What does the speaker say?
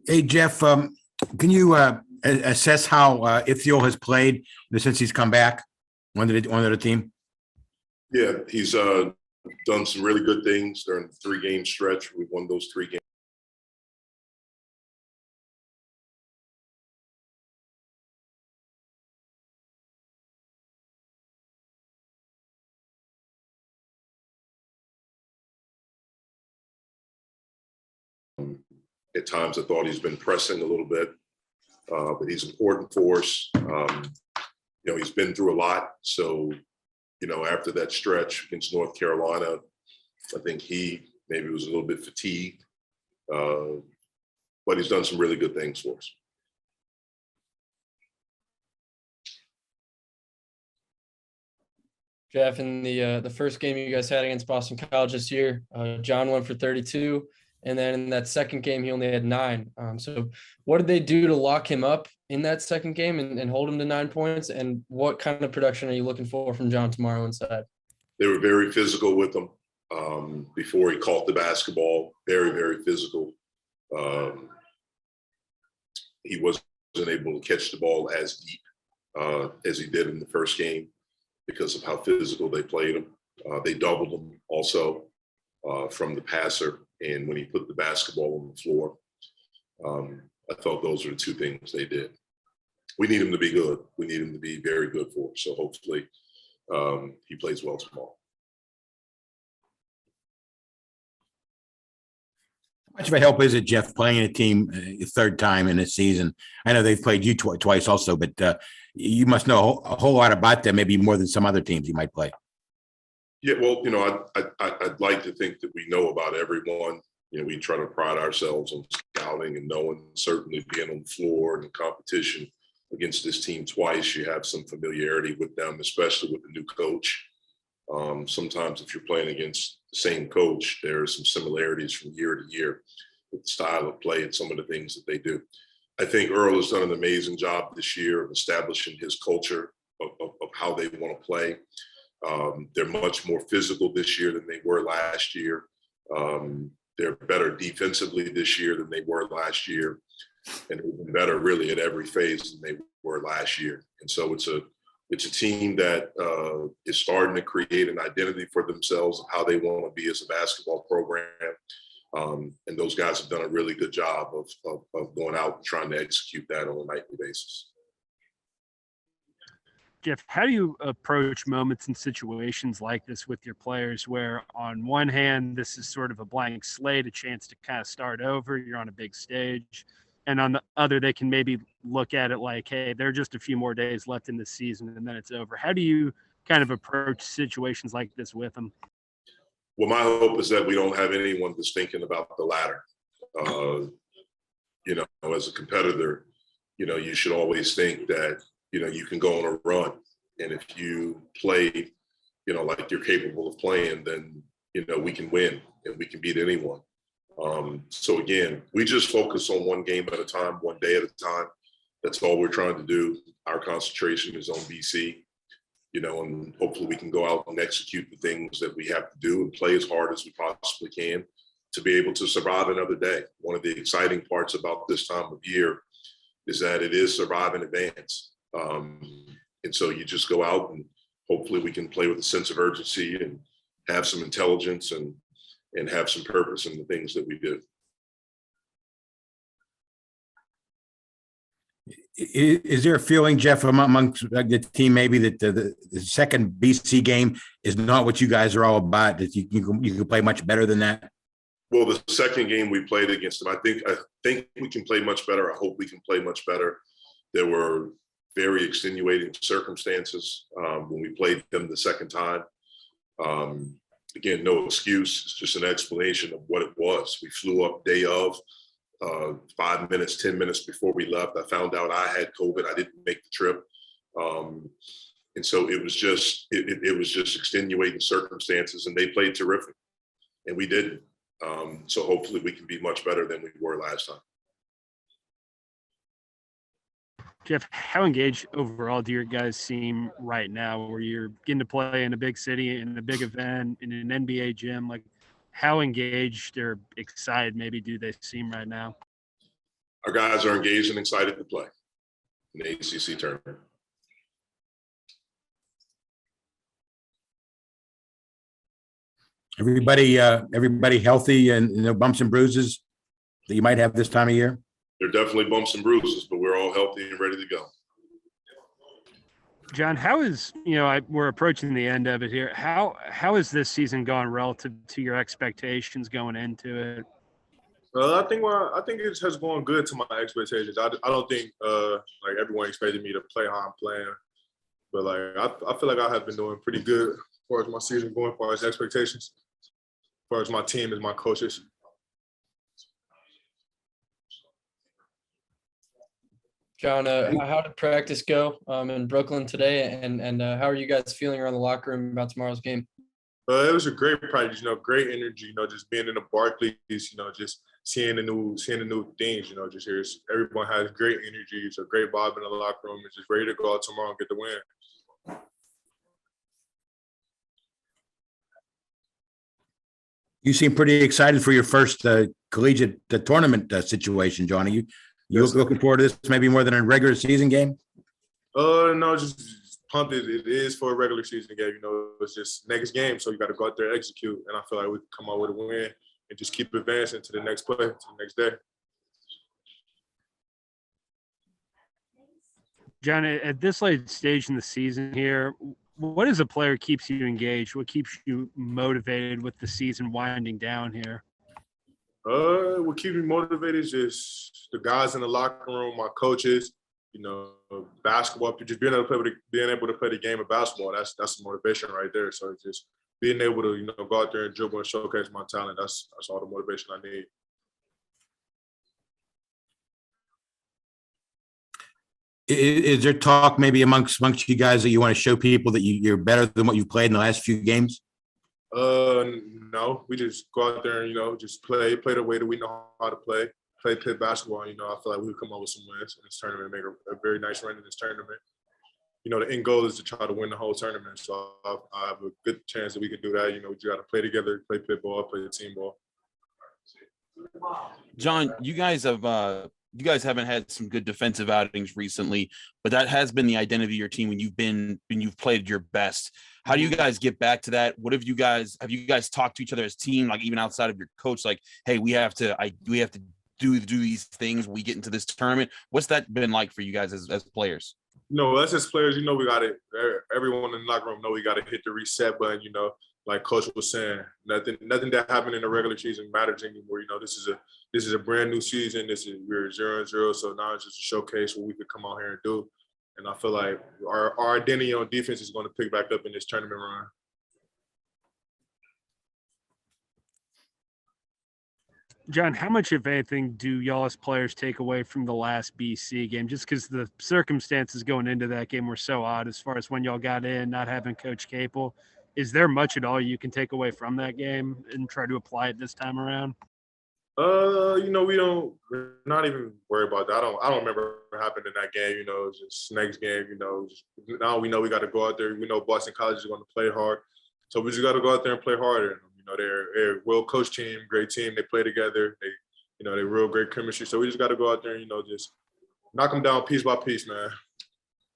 Hey, Jeff, can you assess how Ithiel has played since he's come back on the team? Yeah, he's done some really good things during the 3-game stretch. We won those 3 games. At times, I thought he's been pressing a little bit, but he's important for us. He's been through a lot. So, after that stretch against North Carolina, I think he maybe was a little bit fatigued, but he's done some really good things for us. Jeff, in the first game you guys had against Boston College this year, John went for 32, and then in that second game he only had 9. So what did they do to lock him up in that second game and hold him to 9 points? And what kind of production are you looking for from John tomorrow inside? They were very physical with him before he caught the basketball. Very, very physical. He wasn't able to catch the ball as deep as he did in the first game, because of how physical they played him. They doubled him also from the passer. And when he put the basketball on the floor, I thought those are the 2 things they did. We need him to be good. We need him to be very good for us. So hopefully he plays well tomorrow. How much of a help is it, Jeff, playing a team third time in a season? I know they've played you twice also, but you must know a whole lot about them, maybe more than some other teams you might play. Yeah, well, I'd like to think that we know about everyone. We try to pride ourselves on scouting and knowing, certainly being on the floor and in competition against this team twice. You have some familiarity with them, especially with the new coach. Sometimes if you're playing against the same coach, there are some similarities from year to year with the style of play and some of the things that they do. I think Earl has done an amazing job this year of establishing his culture of how they want to play. They're much more physical this year than they were last year. They're better defensively this year than they were last year, and they've been better really at every phase than they were last year. And so it's a team that is starting to create an identity for themselves of how they want to be as a basketball program. And those guys have done a really good job of going out and trying to execute that on a nightly basis. Jeff, how do you approach moments and situations like this with your players where on one hand, this is sort of a blank slate, a chance to kind of start over, you're on a big stage, and on the other, they can maybe look at it like, hey, there are just a few more days left in the season and then it's over. How do you kind of approach situations like this with them? Well, my hope is that we don't have anyone that's thinking about the latter. As a competitor, you should always think that, you can go on a run. And if you play, like you're capable of playing, then, we can win and we can beat anyone. So again, we just focus on one game at a time, one day at a time. That's all we're trying to do. Our concentration is on BC, and hopefully we can go out and execute the things that we have to do and play as hard as we possibly can to be able to survive another day. One of the exciting parts about this time of year is that it is survive in advance. And so you just go out and hopefully we can play with a sense of urgency and have some intelligence and have some purpose in the things that we do. Is there a feeling, Jeff, amongst the team maybe that the second BC game is not what you guys are all about, that you can play much better than that? Well, the second game we played against them, I think we can play much better. I hope we can play much better. There were very extenuating circumstances when we played them the second time. Again, no excuse. It's just an explanation of what it was. We flew up day of, 5 minutes, 10 minutes before we left. I found out I had COVID. I didn't make the trip. And so it was just extenuating circumstances, and they played terrific, and we didn't. So hopefully we can be much better than we were last time. Jeff, how engaged overall do your guys seem right now, where you're getting to play in a big city, in a big event, in an NBA gym? Like, how engaged or excited maybe do they seem right now? Our guys are engaged and excited to play in the ACC tournament. Everybody healthy and no bumps and bruises that you might have this time of year? There are definitely bumps and bruises, but we're all healthy and ready to go. John, how is, we're approaching the end of it here. How has this season gone relative to your expectations going into it? I think it has gone good to my expectations. I don't think like everyone expected me to play how I'm playing, but like I feel like I have been doing pretty good as far as my season going, as far as expectations, as far as my team and my coaches. John, how did practice go in Brooklyn today, and how are you guys feeling around the locker room about tomorrow's game? It was a great practice, great energy, just being in the Barclays, just seeing the new things, just here. Everyone has great energy. It's a great vibe in the locker room. It's just ready to go out tomorrow and get the win. You seem pretty excited for your first collegiate tournament situation, Johnny. You looking forward to this maybe more than a regular season game? No, just pumped. It is for a regular season game. It's just next game, so you got to go out there and execute. And I feel like we can come out with a win and just keep advancing to the next play, to the next day. John, at this late stage in the season here, what as a player keeps you engaged? What keeps you motivated with the season winding down here? What keeps me motivated is just the guys in the locker room, my coaches, basketball, just being able to play the game of basketball. That's the motivation right there. So it's just being able to, go out there and dribble and showcase my talent. That's all the motivation I need. Is there talk maybe amongst you guys that you want to show people that you're better than what you've played in the last few games? No, we just go out there and, just play the way that we know how to play Pitt basketball. I feel like we would come up with some wins in this tournament, make a very nice run in this tournament. The end goal is to try to win the whole tournament. So I have a good chance that we can do that. We just got to play together, play Pitt ball, play the team ball. John, you guys haven't had some good defensive outings recently, but that has been the identity of your team when you've played your best. How do you guys get back to that? Have you guys talked to each other as a team, like even outside of your coach, like, hey, we have to do these things when we get into this tournament? What's that been like for you guys as players? Us as players, we got it. Everyone in the locker room know we got to hit the reset button. Like Coach was saying, nothing that happened in the regular season matters anymore. This is a brand new season. We're 0-0, so now it's just a showcase what we could come out here and do. And I feel like our identity on defense is going to pick back up in this tournament run. John, how much, if anything, do y'all as players take away from the last BC game? Just because the circumstances going into that game were so odd as far as when y'all got in, not having Coach Capel. Is there much at all you can take away from that game and try to apply it this time around? We're not even worried about that. I don't remember what happened in that game. It's just next game, now we know we got to go out there. We know Boston College is going to play hard. So we just got to go out there and play harder. They're a well-coached team, great team. They play together. They're real great chemistry. So we just got to go out there and, just knock them down piece by piece, man.